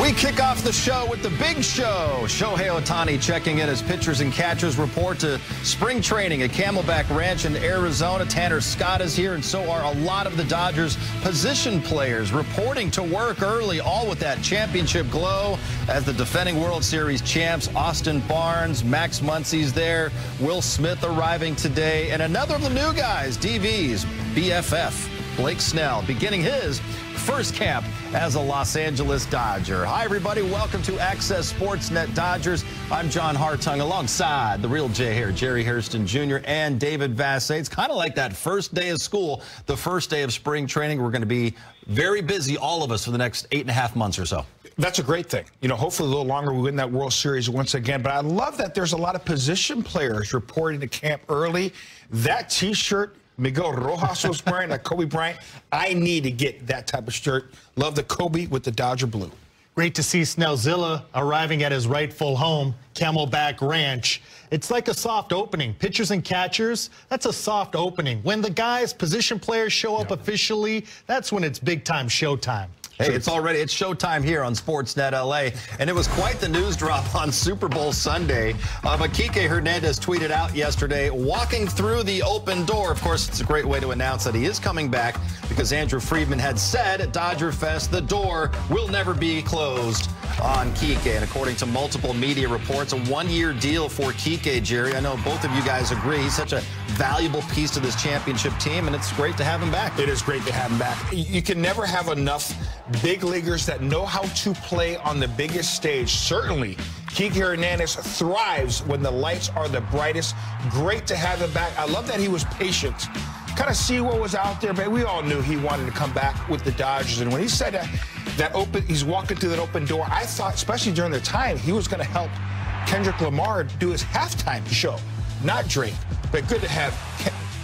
We kick off the show with the big show. Shohei Ohtani checking in as pitchers and catchers report to spring training at Camelback Ranch in Arizona. Tanner Scott is here, and so are a lot of the Dodgers' position players reporting to work early, all with that championship glow as the defending World Series champs. Austin Barnes, Max Muncy's there, Will Smith arriving today, and another of the new guys, DV's BFF, Blake Snell, beginning his first camp as a Los Angeles Dodger. Hi, everybody. Welcome to Access Sportsnet Dodgers. I'm John Hartung alongside the real Jay here, Jerry Hairston Jr. and David Vassay. It's kind of like that first day of school, the first day of spring training. We're going to be very busy, all of us, for the next 8.5 months or so. That's a great thing. You know, hopefully a little longer we win that World Series once again. But I love that there's a lot of position players reporting to camp early. That T-shirt Miguel Rojas was wearing, like Kobe Bryant. I need to get that type of shirt. Love the Kobe with the Dodger blue. Great to see Snellzilla arriving at his rightful home, Camelback Ranch. It's like a soft opening. Pitchers and catchers, that's a soft opening. When the guys, position players show up officially, that's when it's big-time showtime. Hey, it's showtime here on Sportsnet LA, and it was quite the news drop on Super Bowl Sunday. But Kike Hernandez tweeted out yesterday, walking through the open door. Of course, it's a great way to announce that he is coming back because Andrew Friedman had said at Dodger Fest, the door will never be closed on Kike. And according to multiple media reports, a one-year deal for Kike, Jerry. I know both of you guys agree. He's such a valuable piece to this championship team, and it's great to have him back. It is great to have him back. You can never have enough big leaguers that know how to play on the biggest stage. Certainly, Kike Hernandez thrives when the lights are the brightest. Great to have him back. I love that he was patient. Kind of see what was out there, but we all knew he wanted to come back with the Dodgers. And when he said he's walking through that open door, I thought, especially during the time, he was going to help Kendrick Lamar do his halftime show, not Drake. But good to have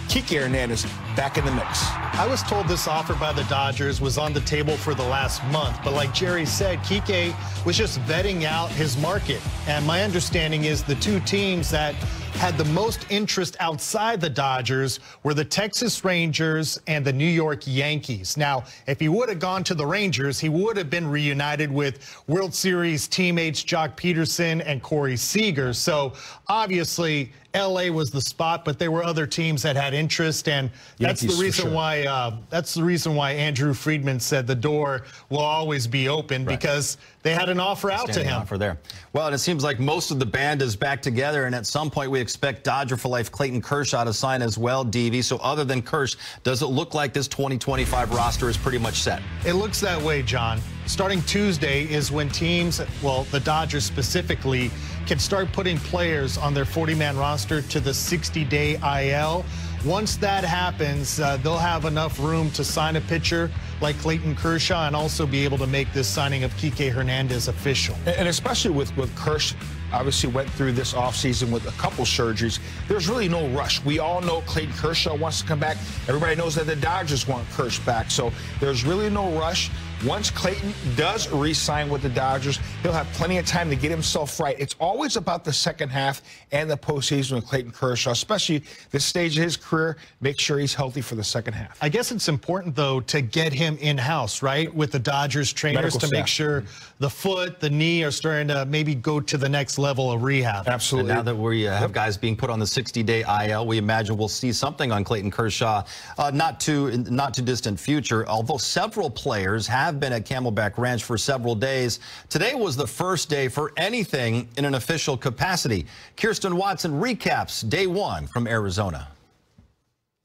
Kike Hernandez back in the mix. I was told this offer by the Dodgers was on the table for the last month, but like Jerry said, Kike was just vetting out his market. And my understanding is the two teams that had the most interest outside the Dodgers were the Texas Rangers and the New York Yankees. Now, if he would have gone to the Rangers, he would have been reunited with World Series teammates Jock Peterson and Corey Seager. So obviously, LA was the spot, but there were other teams that had interest, and that's the reason why Andrew Friedman said the door will always be open, because they had an offer out to him. Offer there. Well, and it seems like most of the band is back together, and at some point we expect Dodger for life Clayton Kershaw to sign as well, DV. So other than Kersh, does it look like this 2025 roster is pretty much set? It looks that way, John. Starting Tuesday is when teams, well, the Dodgers specifically, can start putting players on their 40-man roster to the 60-day IL. Once that happens, they'll have enough room to sign a pitcher like Clayton Kershaw and also be able to make this signing of Kike Hernandez official. And especially with Kersh, obviously went through this offseason with a couple surgeries. There's really no rush. We all know Clayton Kershaw wants to come back. Everybody knows that the Dodgers want Kersh back. So there's really no rush. Once Clayton does re-sign with the Dodgers, he'll have plenty of time to get himself right. It's always about the second half and the postseason with Clayton Kershaw, especially this stage of his career. Make sure he's healthy for the second half. I guess it's important, though, to get him in-house, right, with the Dodgers trainers to make sure the foot, the knee are starting to maybe go to the next level of rehab. Absolutely. And now that we have guys being put on the 60-day IL, we imagine we'll see something on Clayton Kershaw not too distant future, although several players have been at Camelback Ranch for several days. Today was the first day for anything in an official capacity. Kirsten Watson recaps day one from Arizona.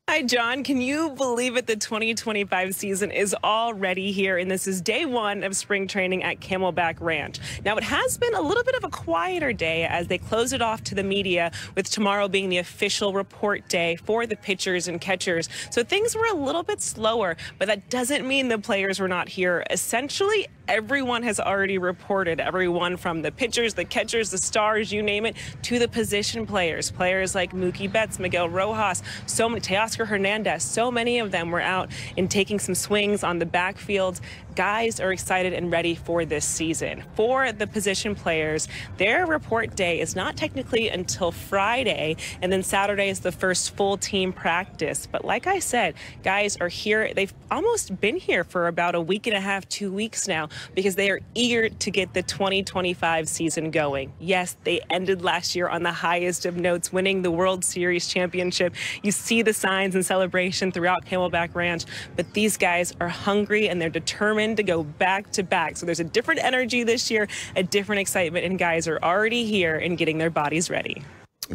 Hi, John. Can you believe it? The 2025 season is already here, and this is day one of spring training at Camelback Ranch. Now, it has been a little bit of a quieter day as they close it off to the media, with tomorrow being the official report day for the pitchers and catchers. So things were a little bit slower, but that doesn't mean the players were not here. Essentially, everyone has already reported, everyone from the pitchers, the catchers, the stars, you name it, to the position players. Players like Mookie Betts, Miguel Rojas, so many, Teoscar Hernandez, so many of them were out and taking some swings on the backfield. guys are excited and ready for this season. For the position players, their report day is not technically until Friday, and then Saturday is the first full team practice. But like I said, guys are here. They've almost been here for about a week and a half, 2 weeks now, because they are eager to get the 2025 season going. Yes, they ended last year on the highest of notes, winning the World Series championship. You see the signs and celebration throughout Camelback Ranch, but these guys are hungry and they're determined to go back to back. So there's a different energy this year, a different excitement, and guys are already here and getting their bodies ready.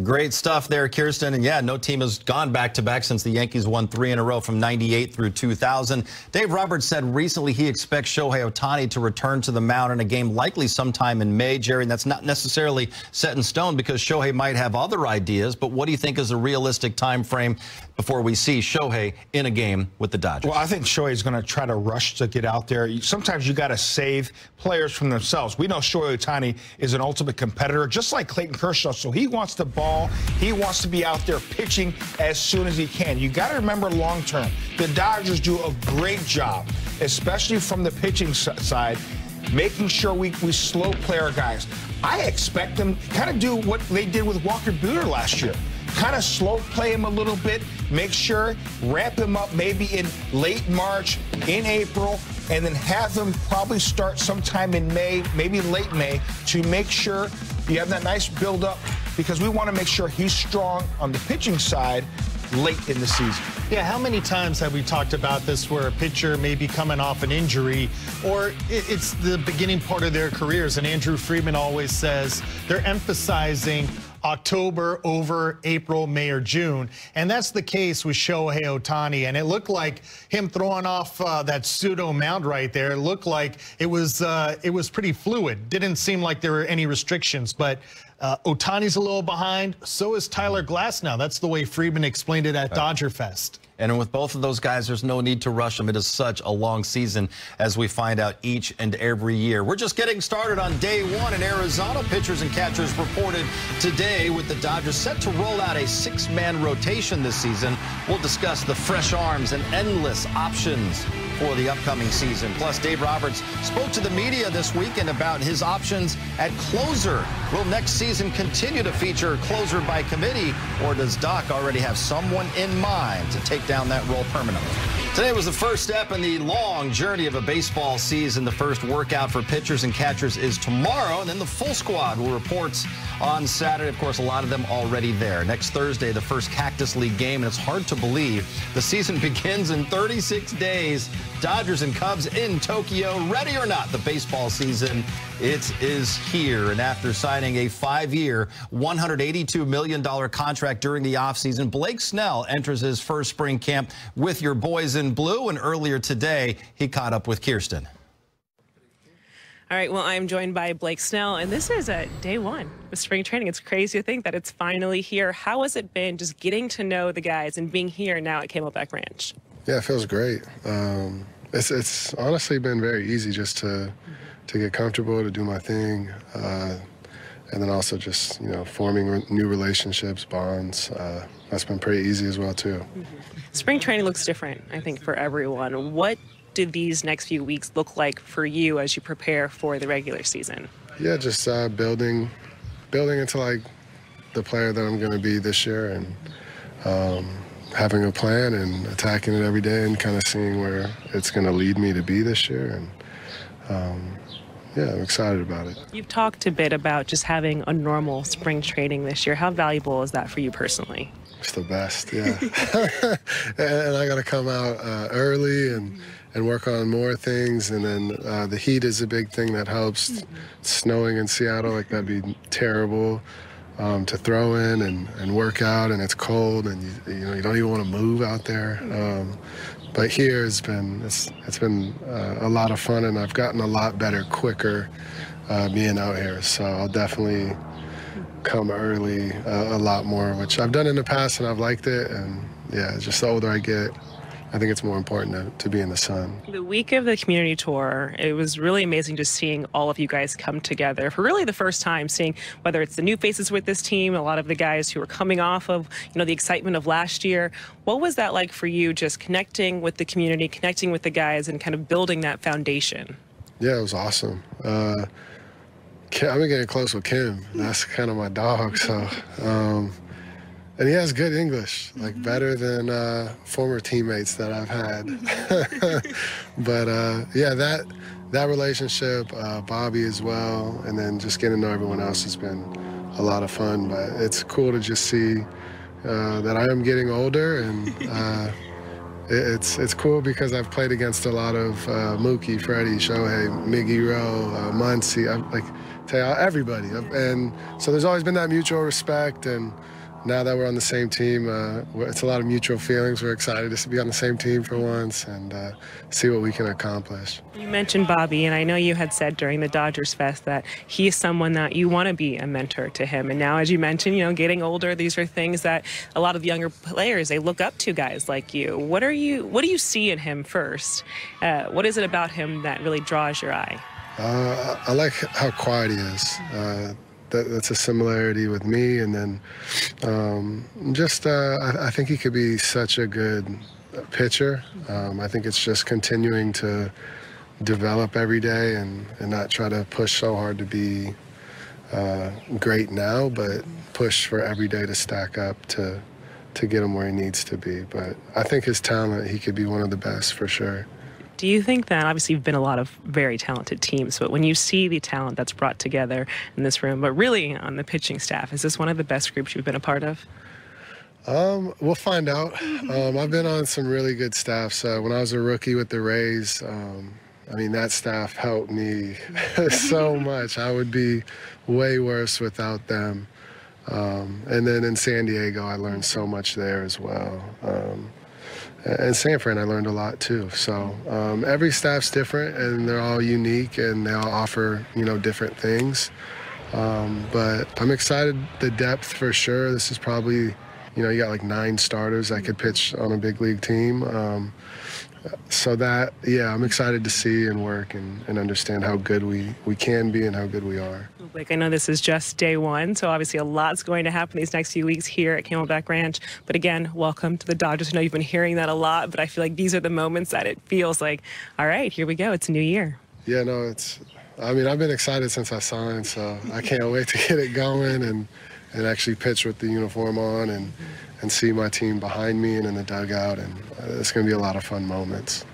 Great stuff there, Kirsten. And yeah, no team has gone back-to-back since the Yankees won 3 in a row from 98 through 2000. Dave Roberts said recently he expects Shohei Ohtani to return to the mound in a game likely sometime in May. Jerry, and that's not necessarily set in stone because Shohei might have other ideas. But what do you think is a realistic time frame before we see Shohei in a game with the Dodgers? Well, I think Shohei is going to try to rush to get out there. Sometimes you got to save players from themselves. We know Shohei Ohtani is an ultimate competitor, just like Clayton Kershaw. So he wants the ball. He wants to be out there pitching as soon as he can. You got to remember long term, the Dodgers do a great job, especially from the pitching side, making sure we slow play our guys. I expect them to kind of do what they did with Walker Buehler last year. Kind of slow play him a little bit, make sure, ramp him up maybe in late March, in April, and then have him probably start sometime in May, maybe late May, to make sure you have that nice build-up, because we want to make sure he's strong on the pitching side late in the season. Yeah, how many times have we talked about this where a pitcher may be coming off an injury or it's the beginning part of their careers? And Andrew Friedman always says they're emphasizing October over April, May, or June. And that's the case with Shohei Ohtani. And it looked like him throwing off that pseudo mound right there. It looked like it was pretty fluid. Didn't seem like there were any restrictions. But Ohtani's a little behind. So is Tyler Glasnow. That's the way Friedman explained it at Dodger Fest. And with both of those guys, there's no need to rush them. It is such a long season, as we find out each and every year. We're just getting started on day one in Arizona. Pitchers and catchers reported today with the Dodgers set to roll out a 6-man rotation this season. We'll discuss the fresh arms and endless options for the upcoming season. Plus, Dave Roberts spoke to the media this weekend about his options at closer. Will next season continue to feature closer by committee, or does Doc already have someone in mind to take down that role permanently? Today was the first step in the long journey of a baseball season. The first workout for pitchers and catchers is tomorrow, and then the full squad will report on Saturday. Of course, a lot of them already there. Next Thursday, the first Cactus League game, and it's hard to believe the season begins in 36 days. Dodgers and Cubs in Tokyo. Ready or not, the baseball season, it is here. And after signing a 5-year, $182 million contract during the offseason, Blake Snell enters his first spring camp with your boys in blue. And earlier today, he caught up with Kirsten. All right, well, I'm joined by Blake Snell, and this is day one of spring training. It's crazy to think that it's finally here. How has it been just getting to know the guys and being here now at Camelback Ranch? Yeah, it feels great. It's honestly been very easy just to get comfortable, to do my thing, and then also just, forming new relationships, bonds. That's been pretty easy as well, too. Spring training looks different, I think, for everyone. What do these next few weeks look like for you as you prepare for the regular season? Yeah, just building into, like, the player that I'm going to be this year, and having a plan and attacking it every day and kind of seeing where it's going to lead me to be this year. And yeah, I'm excited about it. You've talked a bit about just having a normal spring training this year. How valuable is that for you personally? It's the best, yeah. And I got to come out early and work on more things. And then the heat is a big thing that helps. It's snowing in Seattle, like that'd be terrible. To throw in and work out, and it's cold, and you don't even want to move out there. But here it's been a lot of fun, and I've gotten a lot better quicker being out here. So I'll definitely come early a lot more, which I've done in the past, and I've liked it. And yeah, just the older I get, I think it's more important to be in the sun. The week of the community tour, it was really amazing just seeing all of you guys come together for really the first time, seeing whether it's the new faces with this team, a lot of the guys who are coming off of, the excitement of last year. What was that like for you, just connecting with the community, connecting with the guys, and kind of building that foundation? Yeah, it was awesome. I've been getting close with Kim. That's kind of my dog, so... And he has good English, like better than former teammates that I've had. But yeah, that relationship, Bobby as well, and then just getting to know everyone else has been a lot of fun. But it's cool to just see that I am getting older, and it's cool because I've played against a lot of Mookie, Freddie, Shohei, Miggy Rowe, Muncy, everybody. And so there's always been that mutual respect, and now that we're on the same team, it's a lot of mutual feelings. We're excited to be on the same team for once and see what we can accomplish. You mentioned Bobby, and I know you had said during the Dodgers Fest that he is someone that you want to be a mentor to him. And now, as you mentioned, getting older, these are things that a lot of younger players, they look up to guys like you. What do you see in him first? What is it about him that really draws your eye? I like how quiet he is. That's a similarity with me, and then I think he could be such a good pitcher. I think it's just continuing to develop every day and not try to push so hard to be great now, but push for every day to stack up to get him where he needs to be. But I think his talent, he could be one of the best for sure. Do you think that, obviously you've been a lot of very talented teams, but when you see the talent that's brought together in this room, but really on the pitching staff, is this one of the best groups you've been a part of? We'll find out. I've been on some really good staffs. When I was a rookie with the Rays, that staff helped me so much. I would be way worse without them. And then in San Diego, I learned so much there as well. And San Fran, I learned a lot too. So every staff's different, and they're all unique, and they all offer, different things. But I'm excited, the depth for sure. This is probably, you got like 9 starters that could pitch on a big league team. So that, yeah, I'm excited to see and work and understand how good we can be and how good we are. I know this is just day one, so obviously a lot's going to happen these next few weeks here at Camelback Ranch. But again, welcome to the Dodgers. I know you've been hearing that a lot, but I feel like these are the moments that it feels like, all right, here we go. It's a new year. Yeah, no, I've been excited since I signed, so I can't wait to get it going and actually pitch with the uniform on and see my team behind me and in the dugout, and it's going to be a lot of fun moments.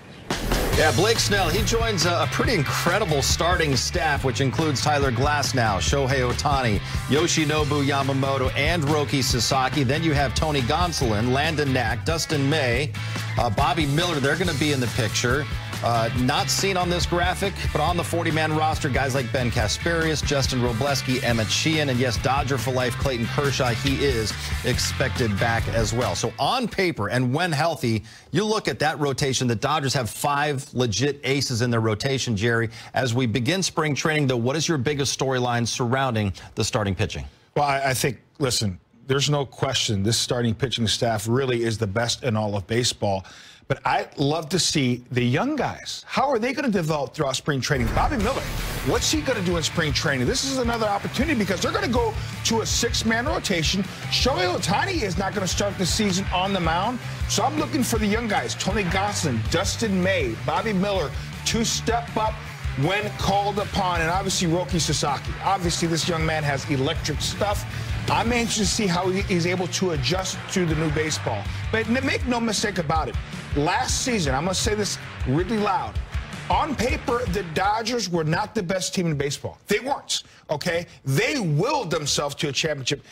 Yeah, Blake Snell, he joins a pretty incredible starting staff, which includes Tyler Glasnow, Shohei Ohtani, Yoshinobu Yamamoto, and Roki Sasaki. Then you have Tony Gonsolin, Landon Knack, Dustin May, Bobby Miller. They're going to be in the picture. Not seen on this graphic, but on the 40-man roster, guys like Ben Kasparius, Justin Robleski, Emmett Sheehan, and yes, Dodger for life, Clayton Kershaw. He is expected back as well. So on paper and when healthy, you look at that rotation. The Dodgers have 5 legit aces in their rotation, Jerry. As we begin spring training, though, what is your biggest storyline surrounding the starting pitching? Well, I think, listen, there's no question this starting pitching staff really is the best in all of baseball. But I'd love to see the young guys. How are they going to develop throughout spring training? Bobby Miller, what's he going to do in spring training? This is another opportunity because they're going to go to a 6-man rotation. Shohei Ohtani is not going to start the season on the mound. So I'm looking for the young guys, Tony Gonsolin, Dustin May, Bobby Miller, to step up when called upon, and obviously Roki Sasaki. Obviously, this young man has electric stuff. I'm anxious to see how he's able to adjust to the new baseball. But make no mistake about it. Last season, I'm going to say this really loud. On paper, the Dodgers were not the best team in baseball. They weren't, okay? They willed themselves to a championship.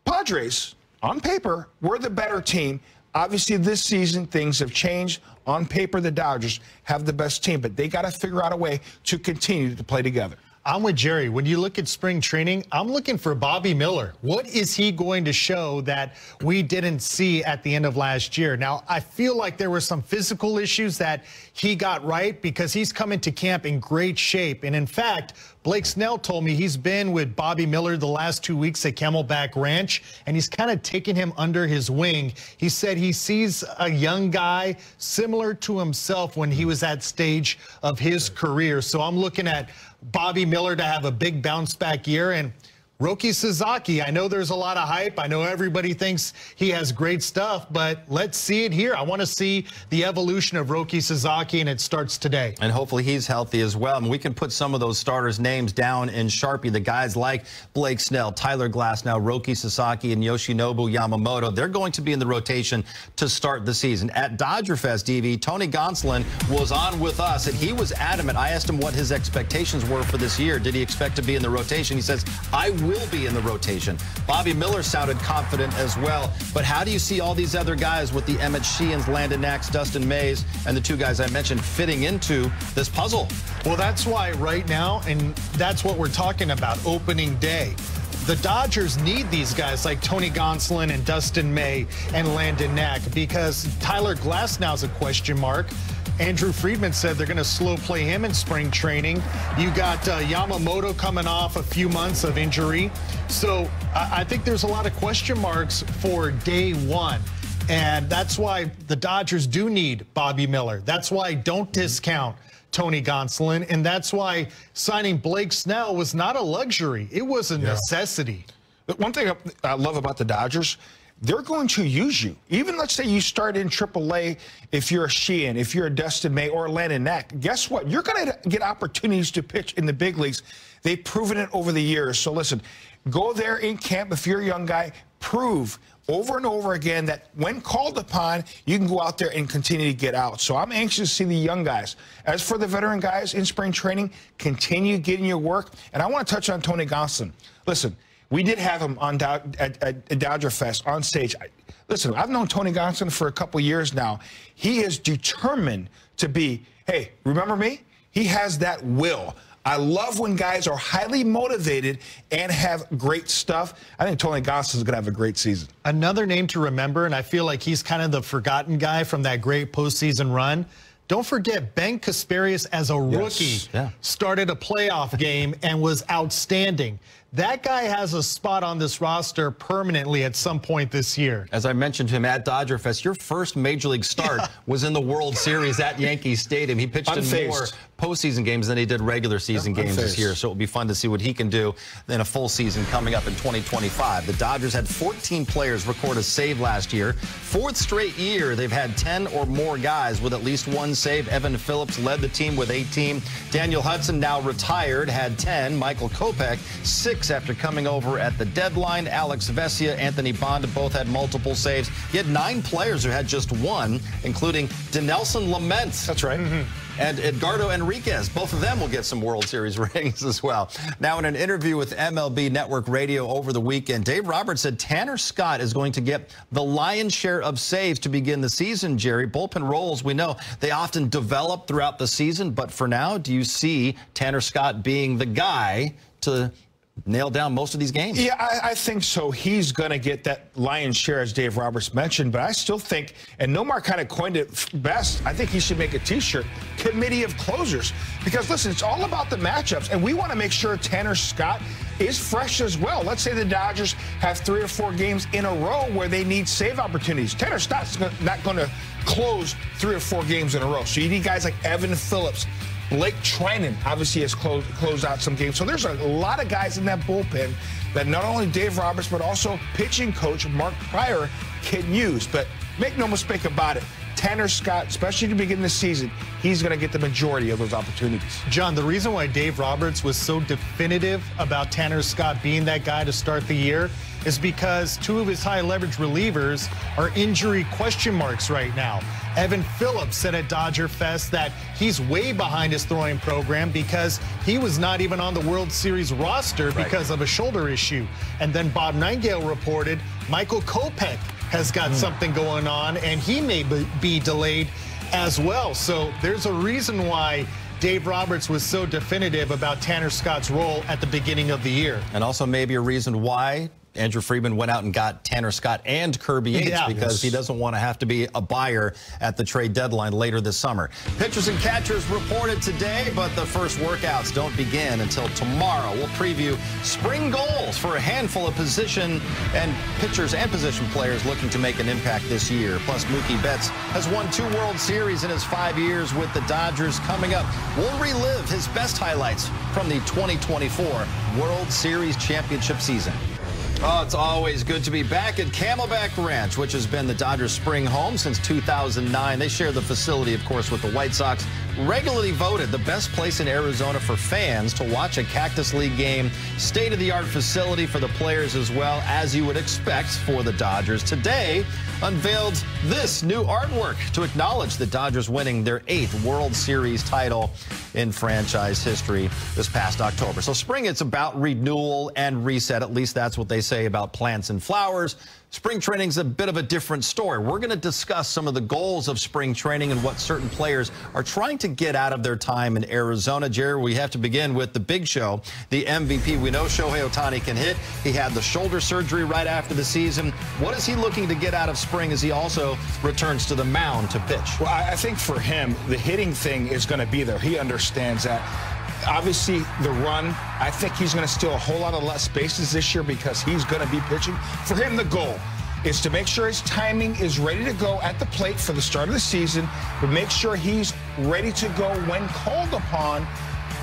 Padres, on paper, were the better team. Obviously, this season, things have changed. On paper, the Dodgers have the best team, but they got to figure out a way to continue to play together. I'm with Jerry. When you look at spring training, I'm looking for Bobby Miller. What is he going to show that we didn't see at the end of last year? Now, I feel like there were some physical issues that he got right because he's come into camp in great shape. And in fact, Blake Snell told me he's been with Bobby Miller the last 2 weeks at Camelback Ranch, and he's kind of taken him under his wing. He said he sees a young guy similar to himself when he was at that stage of his career. So I'm looking at Bobby Miller to have a big bounce back year. And Roki Sasaki, I know there's a lot of hype. I know everybody thinks he has great stuff, but let's see it here. I want to see the evolution of Roki Sasaki, and it starts today. And hopefully he's healthy as well. I mean, we can put some of those starters' names down in Sharpie. The guys like Blake Snell, Tyler Glasnow, Roki Sasaki, and Yoshinobu Yamamoto, they're going to be in the rotation to start the season. At Dodger Fest, DV, Tony Gonsolin was on with us, and he was adamant. I asked him what his expectations were for this year. Did he expect to be in the rotation? He says, I will be in the rotation. Bobby Miller sounded confident as well. But how do you see all these other guys with the Emmett Sheehan's, Landon Knacks, Dustin Mays, and the two guys I mentioned fitting into this puzzle? Well, that's why right now, and that's what we're talking about, opening day. The Dodgers need these guys like Tony Gonsolin and Dustin May and Landon Knack because Tyler Glasnow's a question mark. Andrew Friedman said they're going to slow play him in spring training. You got Yamamoto coming off a few months of injury. So I think there's a lot of question marks for day one. And that's why the Dodgers do need Bobby Miller. That's why I don't discount Tony Gonsolin. And that's why signing Blake Snell was not a luxury. It was a necessity. But one thing I love about the Dodgers, they're going to use you. Even let's say you start in AAA, if you're a Sheehan, if you're a Dustin May or a Landon Knack, guess what? You're going to get opportunities to pitch in the big leagues. They've proven it over the years. So listen, go there in camp if you're a young guy, prove over and over again that when called upon, you can go out there and continue to get out. So I'm anxious to see the young guys. As for the veteran guys in spring training, continue getting your work. And I want to touch on Tony Gonsolin. Listen, we did have him on at Dodger Fest on stage. Listen, I've known Tony Gonsolin for a couple years now. He is determined to be, hey, remember me? He has that will. I love when guys are highly motivated and have great stuff. I think Tony Gonsolin is going to have a great season. Another name to remember, and I feel like he's kind of the forgotten guy from that great postseason run. Don't forget, Ben Kasparius as a rookie started a playoff game and was outstanding. That guy has a spot on this roster permanently at some point this year. As I mentioned to him at Dodger Fest, your first Major League start was in the World Series at Yankee Stadium. He pitched in more postseason games than he did regular season games this year. So it'll be fun to see what he can do in a full season coming up in 2025. The Dodgers had 14 players record a save last year. Fourth straight year, they've had 10 or more guys with at least one save. Evan Phillips led the team with 18. Daniel Hudson, now retired, had 10. Michael Kopech, 6 after coming over at the deadline. Alex Vesia, Anthony Bonda both had multiple saves. He had 9 players who had just one, including Dinelson Lamet. That's right. And Edgardo Enriquez. Both of them will get some World Series rings as well. Now, in an interview with MLB Network Radio over the weekend, Dave Roberts said Tanner Scott is going to get the lion's share of saves to begin the season, Jerry. Bullpen roles, we know, they often develop throughout the season. But for now, do you see Tanner Scott being the guy to nail down most of these games? Yeah, I think so. He's going to get that lion's share, as Dave Roberts mentioned. But I still think, and Nomar kind of coined it best, I think he should make a T-shirt, Committee of Closers. Because, listen, it's all about the matchups. And we want to make sure Tanner Scott is fresh as well. Let's say the Dodgers have 3 or 4 games in a row where they need save opportunities. Tanner Scott's not going to close 3 or 4 games in a row. So you need guys like Evan Phillips. Blake Trinan obviously has closed out some games. So there's a lot of guys in that bullpen that not only Dave Roberts, but also pitching coach Mark Pryor can use. But make no mistake about it, Tanner Scott, especially to begin the season, he's going to get the majority of those opportunities. John, the reason why Dave Roberts was so definitive about Tanner Scott being that guy to start the year is because 2 of his high-leverage relievers are injury question marks right now. Evan Phillips said at Dodger Fest that he's way behind his throwing program because he was not even on the World Series roster because of a shoulder issue. And then Bob Nightingale reported Michael Kopech has got something going on, and he may be delayed as well. So there's a reason why Dave Roberts was so definitive about Tanner Scott's role at the beginning of the year. And also maybe a reason why Andrew Friedman went out and got Tanner Scott and Kirby Yates because he doesn't want to have to be a buyer at the trade deadline later this summer. Pitchers and catchers reported today, but the first workouts don't begin until tomorrow. We'll preview spring goals for a handful of position and pitchers and position players looking to make an impact this year. Plus, Mookie Betts has won 2 World Series in his 5 years with the Dodgers. Coming up, we'll relive his best highlights from the 2024 World Series championship season. Oh, it's always good to be back at Camelback Ranch, which has been the Dodgers' spring home since 2009. They share the facility, of course, with the White Sox. Regularly voted the best place in Arizona for fans to watch a Cactus League game. State-of-the-art facility for the players as well, as you would expect for the Dodgers. Today, unveiled this new artwork to acknowledge the Dodgers winning their 8th World Series title in franchise history this past October. So spring, it's about renewal and reset. At least that's what they say about plants and flowers. Spring training's a bit of a different story. We're going to discuss some of the goals of spring training and what certain players are trying to get out of their time in Arizona. Jerry, we have to begin with the big show, the MVP. We know Shohei Ohtani can hit. He had the shoulder surgery right after the season. What is he looking to get out of spring as he also returns to the mound to pitch? Well, I think for him, the hitting thing is going to be there. He understands that. Obviously, the run, I think he's going to steal a whole lot of less bases this year because he's going to be pitching. For him, the goal is to make sure his timing is ready to go at the plate for the start of the season, but make sure he's ready to go when called upon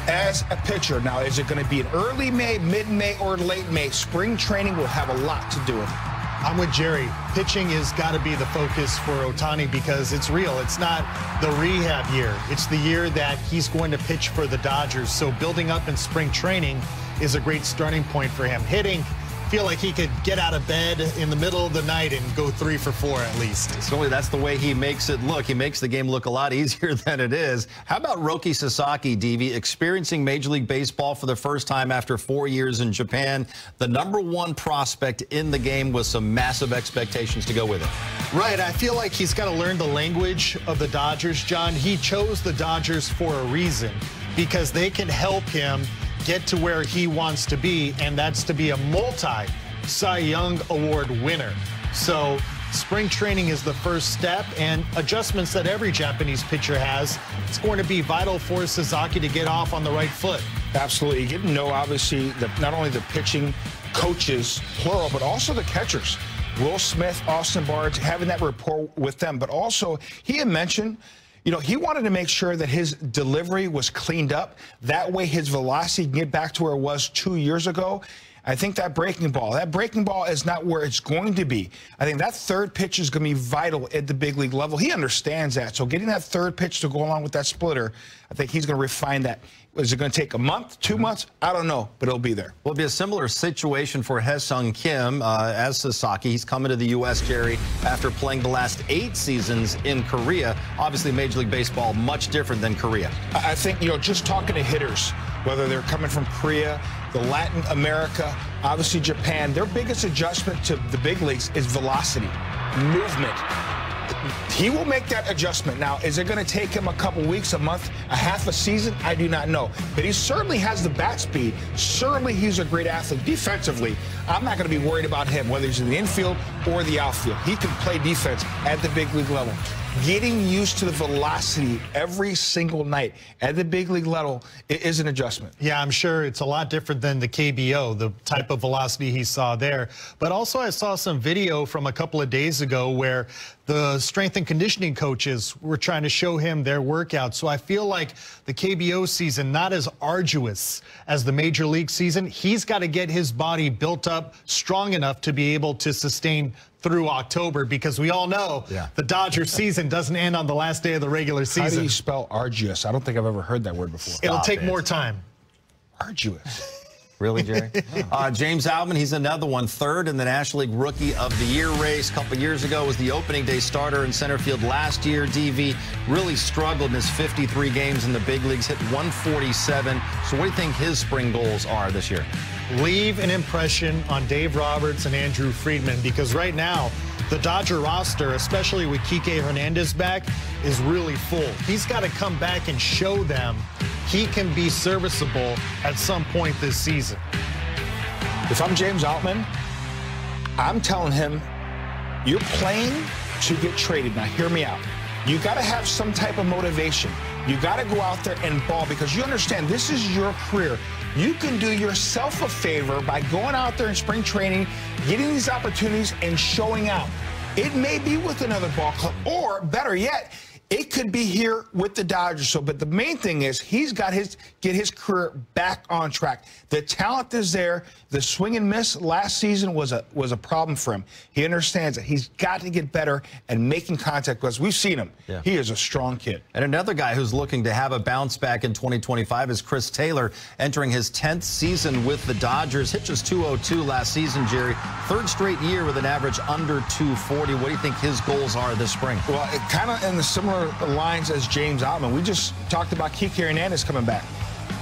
as a pitcher. Now, is it going to be in early May, mid-May, or late May? Spring training will have a lot to do with it. I'm with Jerry. Pitching has got to be the focus for Ohtani because it's real. It's not the rehab year. It's the year that he's going to pitch for the Dodgers. So building up in spring training is a great starting point for him. Hitting, feel like he could get out of bed in the middle of the night and go 3 for 4 at least. Certainly, that's the way he makes it look. He makes the game look a lot easier than it is. How about Roki Sasaki, DV, experiencing Major League Baseball for the first time after 4 years in Japan? The #1 prospect in the game with some massive expectations to go with it. Right, I feel like he's got to learn the language of the Dodgers, John. He chose the Dodgers for a reason because they can help him get to where he wants to be, and that's to be a multi-Cy Young Award winner. So spring training is the first step, and adjustments that every Japanese pitcher has. It's going to be vital for Sasaki to get off on the right foot. Absolutely. You get to know, obviously, not only the pitching coaches, plural, but also the catchers. Will Smith, Austin Barnes, having that rapport with them. But also, he had mentioned, you know, he wanted to make sure that his delivery was cleaned up. That way his velocity can get back to where it was 2 years ago. I think that breaking ball is not where it's going to be. I think that third pitch is going to be vital at the big league level. He understands that. So getting that third pitch to go along with that splitter, I think he's going to refine that. Is it going to take a month, 2 months? I don't know, but it'll be there. Will be a similar situation for Hae-Sung Kim as Sasaki. He's coming to the U.S., Jerry, after playing the last 8 seasons in Korea. Obviously, Major League Baseball, much different than Korea. I think, you know, just talking to hitters, whether they're coming from Korea, the Latin America, obviously Japan, their biggest adjustment to the big leagues is velocity, movement. He will make that adjustment. Now, is it going to take him a couple weeks, a month, a half a season? I do not know. But he certainly has the bat speed. Certainly he's a great athlete. Defensively, I'm not going to be worried about him, whether he's in the infield or the outfield. He can play defense at the big league level. Getting used to the velocity every single night at the big league level is an adjustment. Yeah, I'm sure it's a lot different than the KBO, the type of velocity he saw there. But also I saw some video from a couple of days ago where the strength and conditioning coaches were trying to show him their workouts. So I feel like the KBO season, not as arduous as the Major League season. He's got to get his body built up strong enough to be able to sustain through October, because we all know the Dodgers season doesn't end on the last day of the regular season. How do you spell arduous? I don't think I've ever heard that word before. It'll take more time. Arduous. Really, Jerry? James Outman, he's another one, third in the National League Rookie of the Year race. A couple years ago was the opening day starter in center field last year. DV really struggled in his 53 games in the big leagues, hit 147. So what do you think his spring goals are this year? Leave an impression on Dave Roberts and Andrew Friedman, because right now, the Dodger roster, especially with Kike Hernandez back, is really full. He's got to come back and show them he can be serviceable at some point this season. If I'm James Outman, I'm telling him, you're playing to get traded. Now, hear me out. You got to have some type of motivation. You got to go out there and ball, because you understand this is your career. You can do yourself a favor by going out there in spring training, getting these opportunities, and showing out. It may be with another ball club, or better yet, it could be here with the Dodgers. So, but the main thing is he's got get his career back on track. The talent is there. The swing and miss last season was a problem for him. He understands that he's got to get better and making contact, because we've seen him. Yeah. He is a strong kid. And another guy who's looking to have a bounce back in 2025 is Chris Taylor, entering his 10th season with the Dodgers. Hit just .202 last season, Jerry. Third straight year with an average under 240. What do you think his goals are this spring? Well, it kind of in the similar lines as James Outman. We just talked about Kike Hernandez coming back.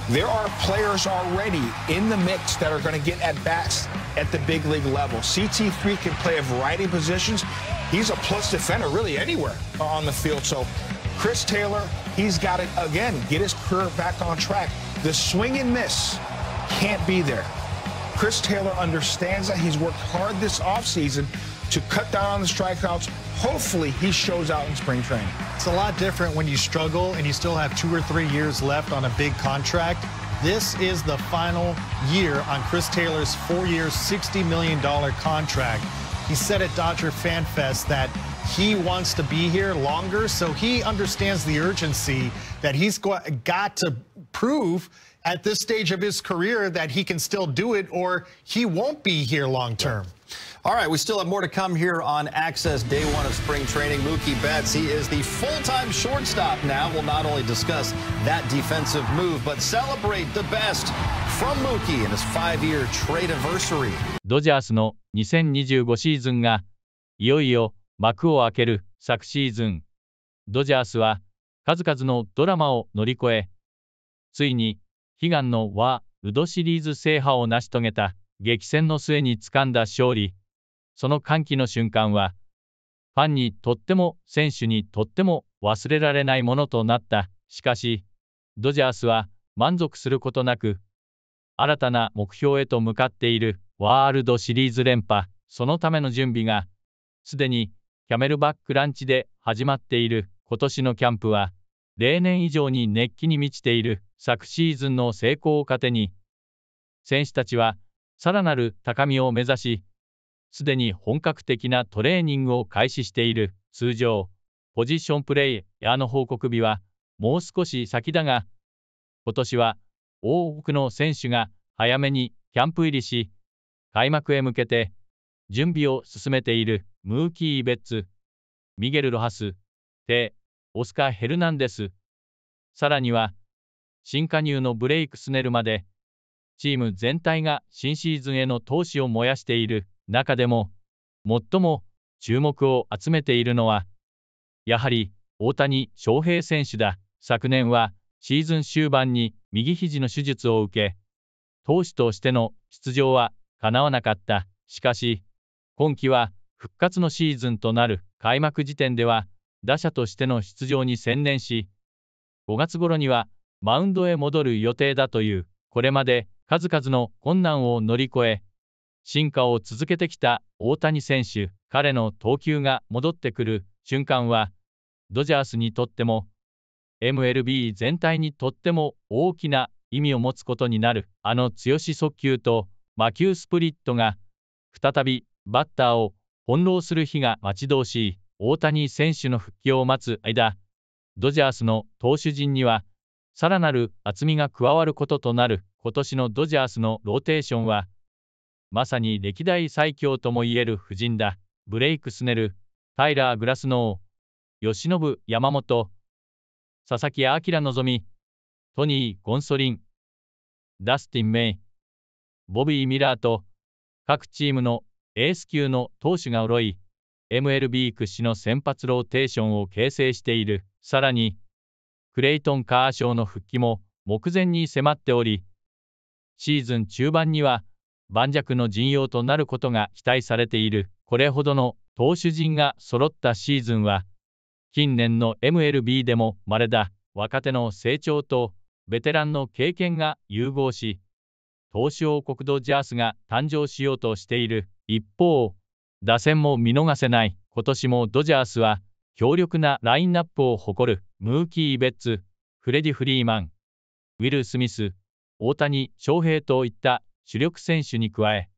There are players already in the mix that are going to get at-bats at the big league level. CT3 can play a variety of positions. He's a plus defender really anywhere on the field. So Chris Taylor, he's got to, again, get his career back on track. The swing and miss can't be there. Chris Taylor understands that. He's worked hard this offseason to cut down on the strikeouts. Hopefully, he shows out in spring training. It's a lot different when you struggle and you still have 2 or 3 years left on a big contract. This is the final year on Chris Taylor's 4-year, $60 million contract. He said at Dodger Fan Fest that he wants to be here longer, so he understands the urgency that he's got to prove at this stage of his career that he can still do it, or he won't be here long term. All right, we still have more to come here on Access Day 1 of spring training. Mookie Betts, he is the full-time shortstop now. We'll not only discuss that defensive move, but celebrate the best from Mookie in his 5-year trade anniversary. ドジャースの2025シーズンがいよいよ幕を開ける昨シーズン。ドジャースは数々のドラマを乗り越え、ついに悲願のワールドシリーズ制覇を成し遂げた激戦の末に掴んだ勝利。その歓喜の瞬間は、ファンにとっても選手にとっても忘れられないものとなった。しかし、ドジャースは満足することなく、新たな目標へと向かっているワールドシリーズ連覇。そのための準備が、すでにキャメルバックランチで始まっている。今年のキャンプは、例年以上に熱気に満ちている。昨シーズンの成功を糧に、選手たちはさらなる高みを目指し、すでに本格的なトレーニングを開始している。通常、ポジションプレイヤーの報告日はもう少し先だが、今年は多くの選手が早めにキャンプ入りし、開幕へ向けて準備を進めている。ムーキー・ベッツ、ミゲル・ロハス、オスカー・ヘルナンデス、さらには新加入のブレイク・スネルまで、チーム全体が新シーズンへの闘志を燃やしている。中でも、最も注目を集めているのは、やはり大谷翔平選手だ。昨年はシーズン終盤に右肘の手術を受け、投手としての出場は叶わなかった。しかし、今季は復活のシーズンとなる。開幕時点では打者としての出場に専念し、5月頃にはマウンドへ戻る予定だという。これまで数々の困難を乗り越え、進化を続けてきた大谷選手。彼の投球が戻ってくる瞬間は、ドジャースにとっても、MLB 全体にとっても大きな意味を持つことになる。あの強し速球と魔球スプリットが、再びバッターを翻弄する日が待ち遠しい。大谷選手の復帰を待つ間、ドジャースの投手陣には、さらなる厚みが加わることとなる。今年のドジャースのローテーションは、まさに歴代最強ともいえる布陣だ。ブレイク・スネル、タイラー・グラスノー、吉野部山本、佐々木朗希、トニー・ゴンソリン、ダスティン・メイ、ボビー・ミラーと各チームのエース級の投手が揃い、MLB 屈指の先発ローテーションを形成している。さらに、クレイトン・カーショーの復帰も目前に迫っており、シーズン中盤には盤石の陣容となることが期待されている。これほどの投手陣が揃ったシーズンは、近年の MLB でも稀だ。若手の成長とベテランの経験が融合し、投手王国ドジャースが誕生しようとしている。一方、打線も見逃せない。今年もドジャースは強力なラインナップを誇るムーキー・ベッツ、フレディ・フリーマン、ウィル・スミス、大谷翔平といった主力選手に加え、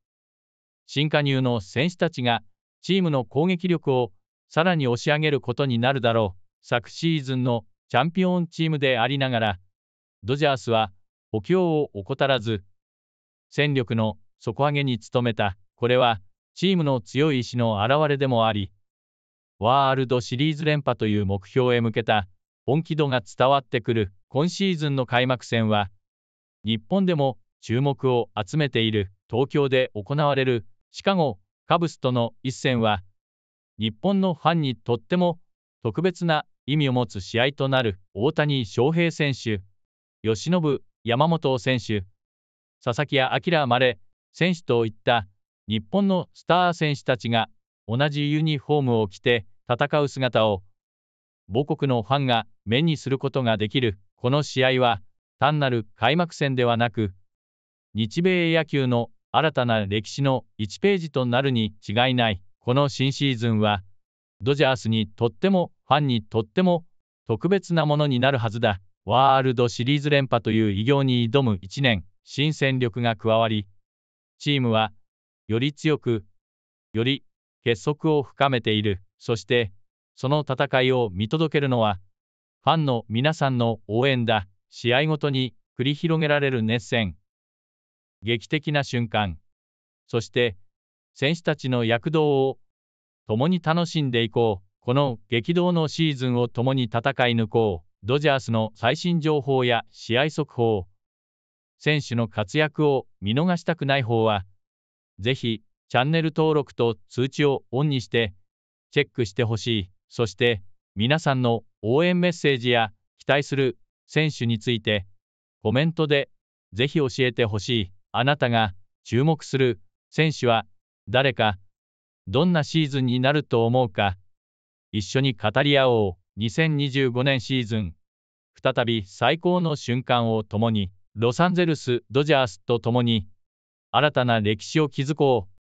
新加入の選手たちがチームの攻撃力をさらに押し上げることになるだろう。昨シーズンのチャンピオンチームでありながら、ドジャースは補強を怠らず、戦力の底上げに努めた。これはチームの強い意志の表れでもあり、ワールドシリーズ連覇という目標へ向けた本気度が伝わってくる。今シーズンの開幕戦は、日本でも注目を集めている。東京で行われるシカゴ・カブスとの一戦は、日本のファンにとっても特別な意味を持つ試合となる。大谷翔平選手、吉野部山本選手、佐々木朗希選手といった日本のスター選手たちが同じユニフォームを着て戦う姿を母国のファンが目にすることができる。この試合は単なる開幕戦ではなく、日米野球の新たな歴史の1ページとなるに違いない。この新シーズンはドジャースにとってもファンにとっても特別なものになるはずだ。ワールドシリーズ連覇という偉業に挑む1年、新戦力が加わり、チームはより強く、より結束を深めている。そして、その戦いを見届けるのは、ファンの皆さんの応援だ。試合ごとに繰り広げられる熱戦、劇的な瞬間、そして選手たちの躍動を共に楽しんでいこう。この激動のシーズンを共に戦い抜こう。ドジャースの最新情報や試合速報、選手の活躍を見逃したくない方は、ぜひチャンネル登録と通知をオンにしてチェックしてほしい。そして皆さんの応援メッセージや期待する選手についてコメントでぜひ教えてほしい。あなたが注目する選手は誰か、どんなシーズンになると思うか、一緒に語り合おう。2025年シーズン、再び最高の瞬間を共に、ロサンゼルス・ドジャースと共に新たな歴史を築こう。